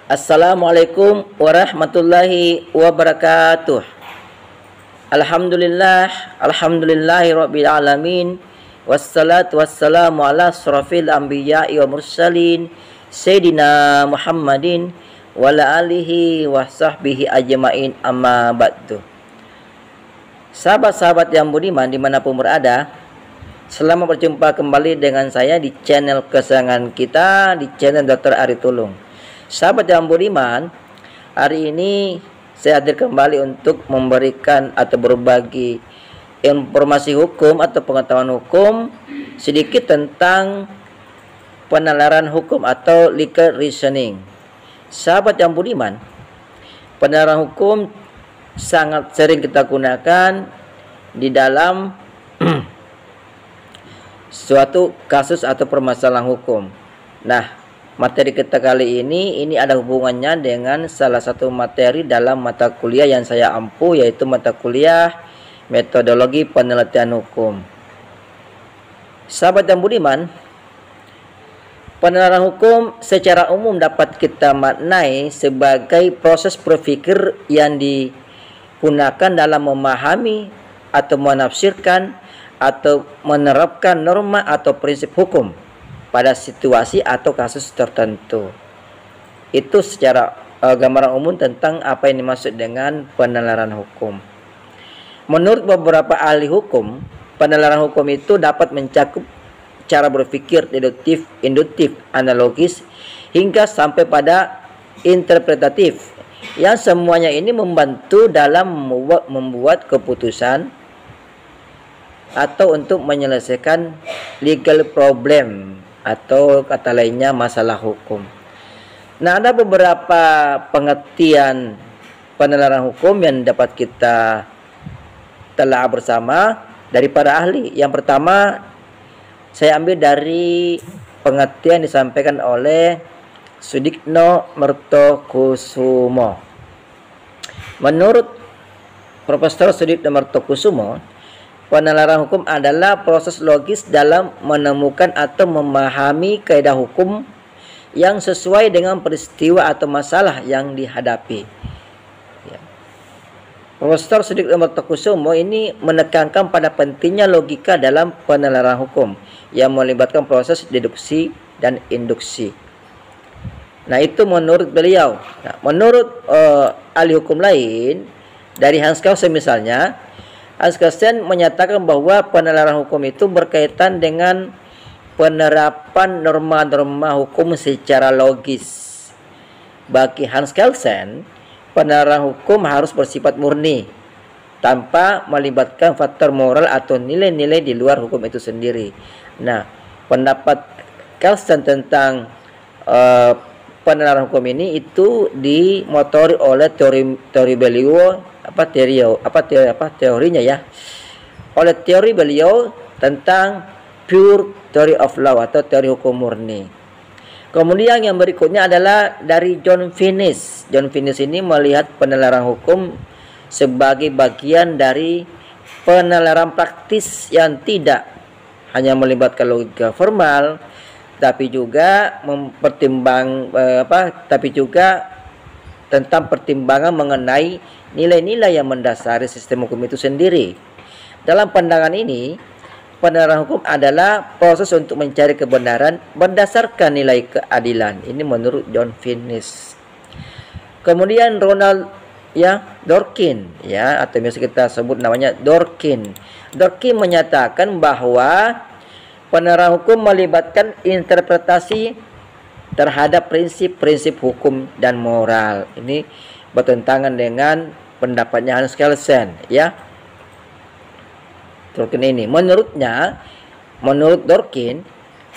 Assalamualaikum warahmatullahi wabarakatuh. Alhamdulillahi rabbil alamin. Wassalatu wassalamu ala asrafil anbiya'i wa mursalin Sayyidina Muhammadin wa ala alihi wa sahbihi ajma'in, amma ba'du. Sahabat-sahabat yang budiman dimanapun berada, selamat berjumpa kembali dengan saya di channel kesayangan kita, di channel Dr. Ari Tulung. Sahabat yang budiman, hari ini saya hadir kembali untuk memberikan atau berbagi informasi hukum atau pengetahuan hukum sedikit tentang penalaran hukum atau legal reasoning. Sahabat yang budiman, penalaran hukum sangat sering kita gunakan di dalam suatu kasus atau permasalahan hukum. Nah, materi kita kali ini ada hubungannya dengan salah satu materi dalam mata kuliah yang saya ampu, yaitu mata kuliah metodologi penelitian hukum. Sahabat yang budiman, penalaran hukum secara umum dapat kita maknai sebagai proses berpikir yang digunakan dalam memahami atau menafsirkan atau menerapkan norma atau prinsip hukum pada situasi atau kasus tertentu. Itu secara gambaran umum tentang apa yang dimaksud dengan penalaran hukum. Menurut beberapa ahli hukum, penalaran hukum itu dapat mencakup cara berpikir deduktif, induktif, analogis, hingga sampai pada interpretatif, yang semuanya ini membantu dalam membuat keputusan atau untuk menyelesaikan legal problem, atau kata lainnya masalah hukum. Nah, ada beberapa pengertian penalaran hukum yang dapat kita telah bersama dari para ahli. Yang pertama, saya ambil dari pengertian disampaikan oleh Sudikno Mertokusumo. Menurut Profesor Sudikno Mertokusumo, penalaran hukum adalah proses logis dalam menemukan atau memahami kaidah hukum yang sesuai dengan peristiwa atau masalah yang dihadapi. Profesor Sudikno Mertokusumo ini menekankan pada pentingnya logika dalam penalaran hukum yang melibatkan proses deduksi dan induksi. Nah, itu menurut beliau. Nah, menurut ahli hukum lain, dari Hans Kelsen misalnya, Hans Kelsen menyatakan bahwa penalaran hukum itu berkaitan dengan penerapan norma-norma hukum secara logis. Bagi Hans Kelsen, penalaran hukum harus bersifat murni, tanpa melibatkan faktor moral atau nilai-nilai di luar hukum itu sendiri. Nah, pendapat Kelsen tentang penalaran hukum ini itu dimotori oleh teori beliau, teorinya ya, oleh teori beliau tentang pure theory of law atau teori hukum murni. Kemudian yang berikutnya adalah dari John Finnis. John Finnis ini melihat penalaran hukum sebagai bagian dari penalaran praktis yang tidak hanya melibatkan logika formal, tapi juga tapi juga tentang pertimbangan mengenai nilai-nilai yang mendasari sistem hukum itu sendiri. Dalam pandangan ini, penalaran hukum adalah proses untuk mencari kebenaran berdasarkan nilai keadilan. Ini menurut John Finnis. Kemudian Ronald Dworkin, atau biasa kita sebut namanya Dworkin. Dworkin menyatakan bahwa penalaran hukum melibatkan interpretasi terhadap prinsip-prinsip hukum dan moral. Ini bertentangan dengan pendapatnya Hans Kelsen, Dworkin ini. Menurut Dworkin,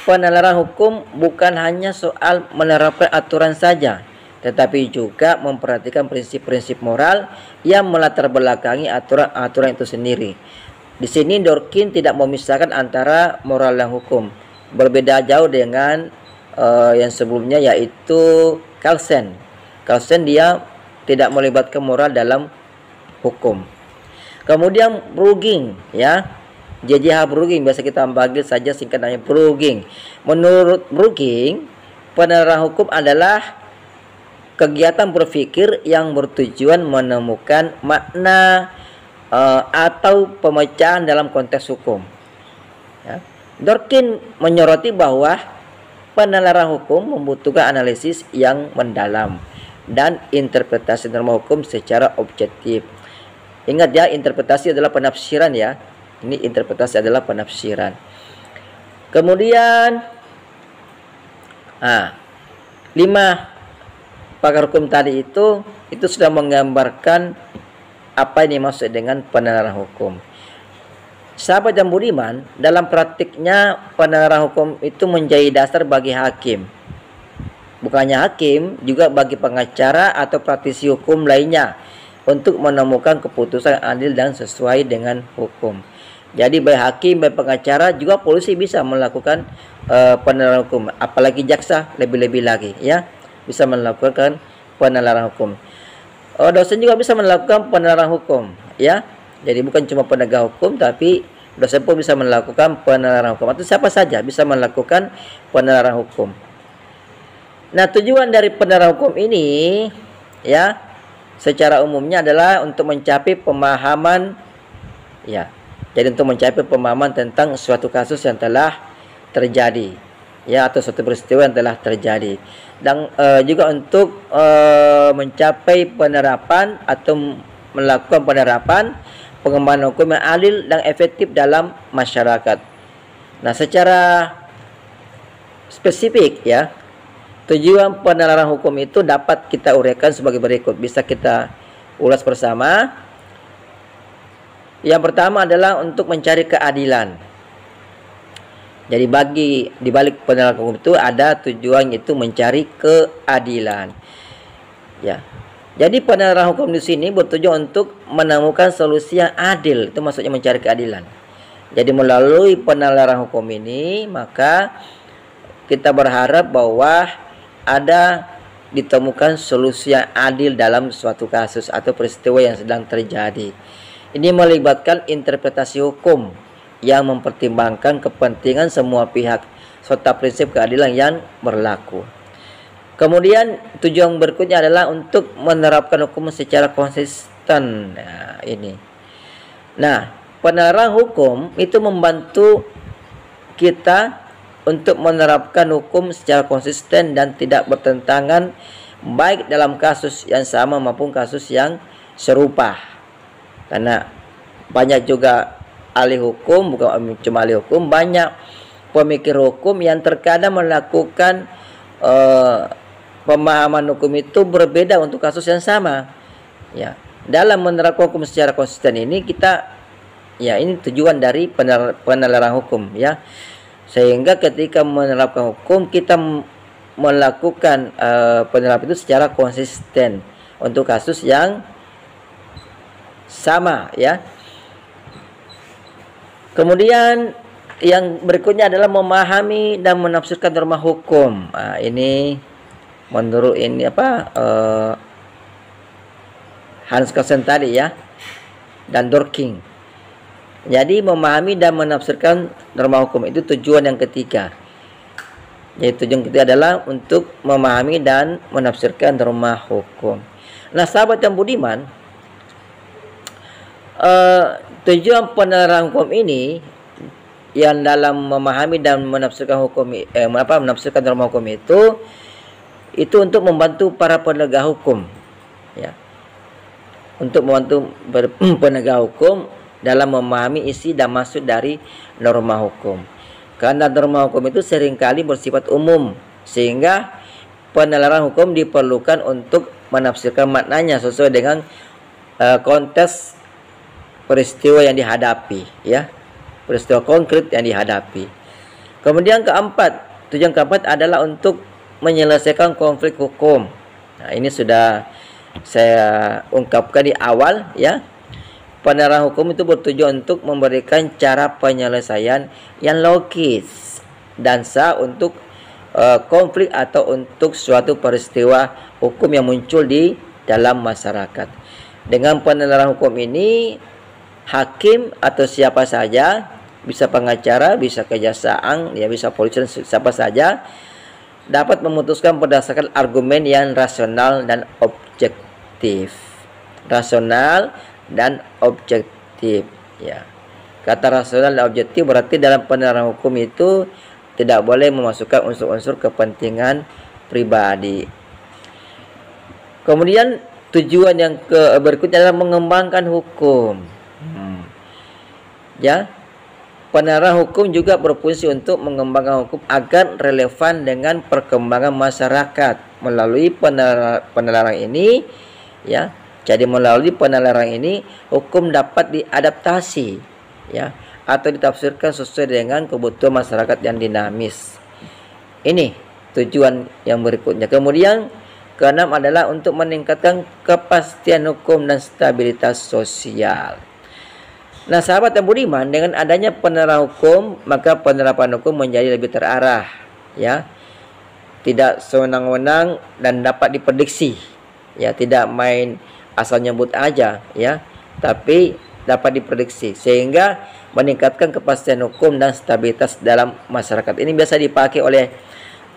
penalaran hukum bukan hanya soal menerapkan aturan saja, tetapi juga memperhatikan prinsip-prinsip moral yang melatar belakangi aturan-aturan itu sendiri. Di sini Dworkin tidak memisahkan antara moral dan hukum. Berbeda jauh dengan yang sebelumnya, yaitu Kelsen. Kelsen dia tidak melibatkan moral dalam hukum. Kemudian Brueging, JJH Brueging, biasa kita panggil saja singkatannya Brueging. Menurut Brueging, penalaran hukum adalah kegiatan berpikir yang bertujuan menemukan makna atau pemecahan dalam konteks hukum. Ya. Dworkin menyoroti bahwa penalaran hukum membutuhkan analisis yang mendalam dan interpretasi norma hukum secara objektif. Ingat ya, interpretasi adalah penafsiran ya. Ini interpretasi adalah penafsiran. Kemudian 5 pakar hukum tadi itu sudah menggambarkan apa yang dimaksud dengan penalaran hukum. Sahabat yang budiman, dalam praktiknya penalaran hukum itu menjadi dasar bagi hakim. Bukannya hakim, juga bagi pengacara atau praktisi hukum lainnya untuk menemukan keputusan adil dan sesuai dengan hukum. Jadi baik hakim, baik pengacara, juga polisi bisa melakukan penalaran hukum. Apalagi jaksa lebih-lebih lagi ya, bisa melakukan penalaran hukum. Dosen juga bisa melakukan penalaran hukum ya. Jadi bukan cuma penegak hukum, tapi dosen pun bisa melakukan penalaran hukum. Atau siapa saja bisa melakukan penalaran hukum. Nah, tujuan dari penalaran hukum ini ya, secara umumnya adalah untuk mencapai pemahaman ya. Jadi untuk mencapai pemahaman tentang suatu kasus yang telah terjadi ya, atau suatu peristiwa yang telah terjadi, dan juga untuk mencapai penerapan atau melakukan penerapan pengembangan hukum yang adil dan efektif dalam masyarakat. Nah, secara spesifik ya, tujuan penalaran hukum itu dapat kita uraikan sebagai berikut. Bisa kita ulas bersama. Yang pertama adalah untuk mencari keadilan. Jadi di balik penalaran hukum itu ada tujuan, yaitu mencari keadilan. Ya. Jadi penalaran hukum di sini bertujuan untuk menemukan solusi yang adil. Itu maksudnya mencari keadilan. Jadi melalui penalaran hukum ini, maka kita berharap bahwa ada ditemukan solusi yang adil dalam suatu kasus atau peristiwa yang sedang terjadi. Ini melibatkan interpretasi hukum yang mempertimbangkan kepentingan semua pihak serta prinsip keadilan yang berlaku. Kemudian tujuan berikutnya adalah untuk menerapkan hukum secara konsisten. Nah, ini. Nah, penalaran hukum itu membantu kita untuk menerapkan hukum secara konsisten dan tidak bertentangan, baik dalam kasus yang sama maupun kasus yang serupa. Karena banyak juga ahli hukum, bukan cuma ahli hukum, banyak pemikir hukum yang terkadang melakukan pemahaman hukum itu berbeda untuk kasus yang sama. Ya, dalam menerapkan hukum secara konsisten ini kita, ya, ini tujuan dari penalaran hukum ya. Sehingga ketika menerapkan hukum kita melakukan penerapan itu secara konsisten untuk kasus yang sama ya. Kemudian yang berikutnya adalah memahami dan menafsirkan norma hukum. Nah, ini menurut ini Hans Kelsen tadi ya, dan Dworkin. Jadi memahami dan menafsirkan norma hukum itu tujuan yang ketiga. Jadi tujuan ketiga adalah untuk memahami dan menafsirkan norma hukum. Nah, sahabat yang budiman, tujuan penalaran hukum ini yang dalam memahami dan menafsirkan hukum menafsirkan norma hukum itu untuk membantu para penegak hukum ya, untuk membantu penegak hukum dalam memahami isi dan maksud dari norma hukum. Karena norma hukum itu seringkali bersifat umum, sehingga penalaran hukum diperlukan untuk menafsirkan maknanya sesuai dengan konteks peristiwa yang dihadapi ya, peristiwa konkret yang dihadapi. Kemudian tujuan keempat adalah untuk menyelesaikan konflik hukum. Nah, ini sudah saya ungkapkan di awal ya. Penalaran hukum itu bertujuan untuk memberikan cara penyelesaian yang logis dan sah untuk konflik atau untuk suatu peristiwa hukum yang muncul di dalam masyarakat. Dengan penalaran hukum ini, hakim atau siapa saja, bisa pengacara, bisa kejaksaan, ya bisa polisi, siapa saja, dapat memutuskan berdasarkan argumen yang rasional dan objektif. Rasional dan objektif, ya. Kata rasional dan objektif berarti dalam penerapan hukum itu tidak boleh memasukkan unsur-unsur kepentingan pribadi. Kemudian tujuan yang berikutnya adalah mengembangkan hukum. Ya, penerapan hukum juga berfungsi untuk mengembangkan hukum agar relevan dengan perkembangan masyarakat. Melalui penerapan ini, ya, jadi melalui penerapan ini hukum dapat diadaptasi, ya, atau ditafsirkan sesuai dengan kebutuhan masyarakat yang dinamis. Ini tujuan yang berikutnya. Kemudian keenam adalah untuk meningkatkan kepastian hukum dan stabilitas sosial. Nah, sahabat yang budiman, dengan adanya penerapan hukum, maka penerapan hukum menjadi lebih terarah, ya. Tidak sewenang-wenang dan dapat diprediksi, ya, tidak main asal nyebut aja, ya, tapi dapat diprediksi sehingga meningkatkan kepastian hukum dan stabilitas dalam masyarakat. Ini biasa dipakai oleh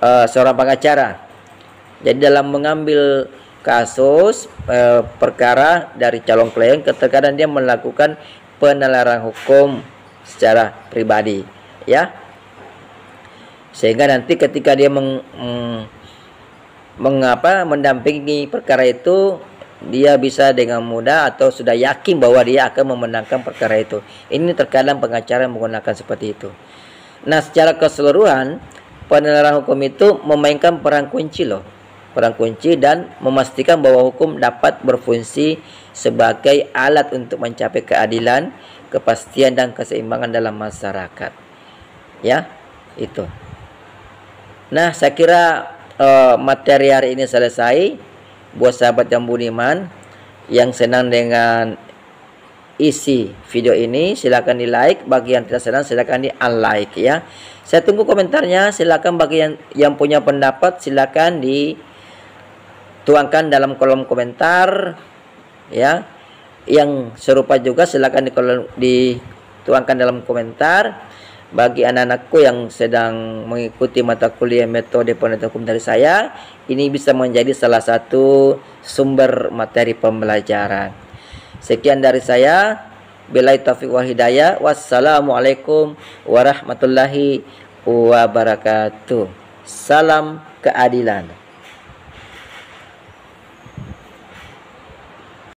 seorang pengacara. Jadi dalam mengambil kasus perkara dari calon klien, terkadang dia melakukan penelaran hukum secara pribadi, ya, sehingga nanti ketika dia mendampingi perkara itu, dia bisa dengan mudah atau sudah yakin bahwa dia akan memenangkan perkara itu. Ini terkadang pengacara menggunakan seperti itu. Nah, secara keseluruhan penelaran hukum itu memainkan peran kunci loh, peran kunci, dan memastikan bahwa hukum dapat berfungsi sebagai alat untuk mencapai keadilan, kepastian, dan keseimbangan dalam masyarakat. Ya, itu. Nah, saya kira materi hari ini selesai. Buat sahabat yang budiman yang senang dengan isi video ini, silakan di like. Bagi yang tidak senang, silakan di unlike, ya. Saya tunggu komentarnya. Silakan bagi yang punya pendapat, silakan dituangkan dalam kolom komentar, ya. Yang serupa juga silakan dituangkan dalam komentar. Bagi anak-anakku yang sedang mengikuti mata kuliah metode penelitian hukum dari saya, ini bisa menjadi salah satu sumber materi pembelajaran. Sekian dari saya. Billahi taufiq wal hidayah. Wassalamualaikum warahmatullahi wabarakatuh. Salam keadilan.